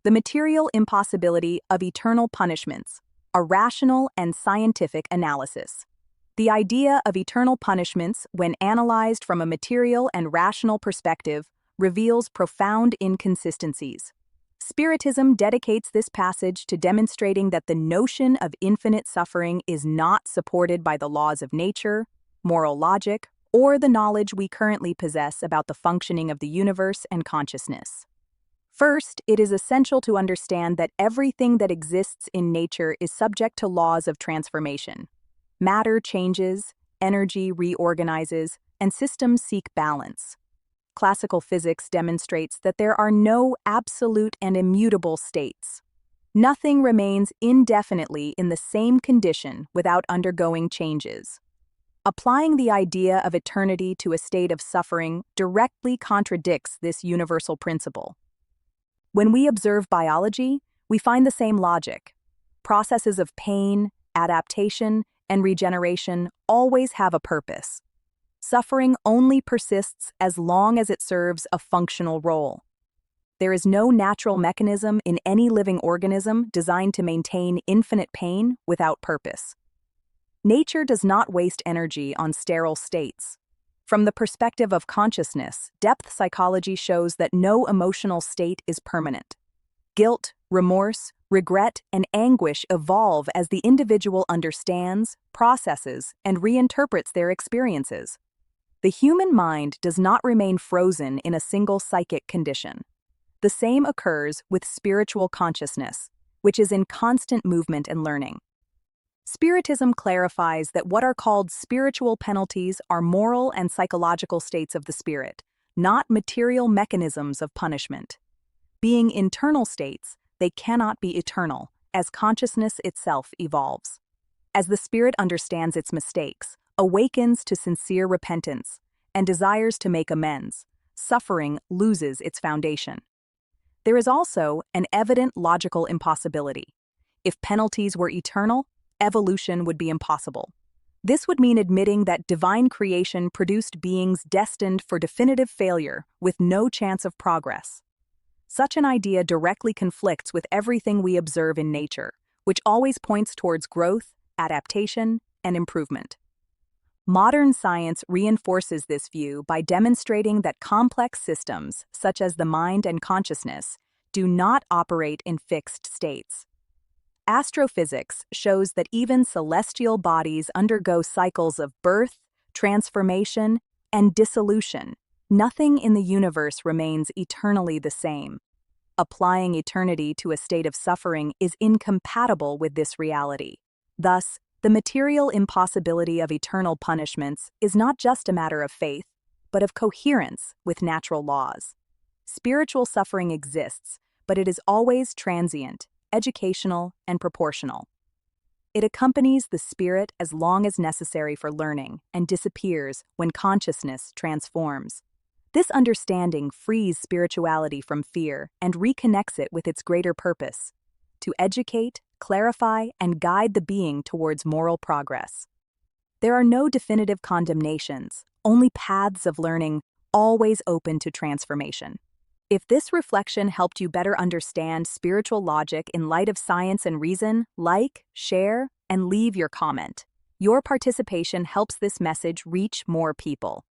The material impossibility of eternal punishments, a rational and scientific analysis. The idea of eternal punishments, when analyzed from a material and rational perspective, reveals profound inconsistencies. Spiritism dedicates this passage to demonstrating that the notion of infinite suffering is not supported by the laws of nature, moral logic, or the knowledge we currently possess about the functioning of the universe and consciousness. First, it is essential to understand that everything that exists in nature is subject to laws of transformation. Matter changes, energy reorganizes, and systems seek balance. Classical physics demonstrates that there are no absolute and immutable states. Nothing remains indefinitely in the same condition without undergoing changes. Applying the idea of eternity to a state of suffering directly contradicts this universal principle. When we observe biology, we find the same logic. Processes of pain, adaptation, and regeneration always have a purpose. Suffering only persists as long as it serves a functional role. There is no natural mechanism in any living organism designed to maintain infinite pain without purpose. Nature does not waste energy on sterile states. From the perspective of consciousness, depth psychology shows that no emotional state is permanent. Guilt, remorse, regret, and anguish evolve as the individual understands, processes, and reinterprets their experiences. The human mind does not remain frozen in a single psychic condition. The same occurs with spiritual consciousness, which is in constant movement and learning. Spiritism clarifies that what are called spiritual penalties are moral and psychological states of the spirit, not material mechanisms of punishment. Being internal states, they cannot be eternal, as consciousness itself evolves. As the spirit understands its mistakes, awakens to sincere repentance, and desires to make amends, suffering loses its foundation. There is also an evident logical impossibility. If penalties were eternal, evolution would be impossible. This would mean admitting that divine creation produced beings destined for definitive failure with no chance of progress. Such an idea directly conflicts with everything we observe in nature, which always points towards growth, adaptation, and improvement. Modern science reinforces this view by demonstrating that complex systems, such as the mind and consciousness, do not operate in fixed states. Astrophysics shows that even celestial bodies undergo cycles of birth, transformation, and dissolution. Nothing in the universe remains eternally the same. Applying eternity to a state of suffering is incompatible with this reality. Thus, the material impossibility of eternal punishments is not just a matter of faith, but of coherence with natural laws. Spiritual suffering exists, but it is always transient, educational, and proportional. It accompanies the spirit as long as necessary for learning and disappears when consciousness transforms. This understanding frees spirituality from fear and reconnects it with its greater purpose: to educate, clarify, and guide the being towards moral progress. There are no definitive condemnations, only paths of learning, always open to transformation. If this reflection helped you better understand spiritual logic in light of science and reason, like, share, and leave your comment. Your participation helps this message reach more people.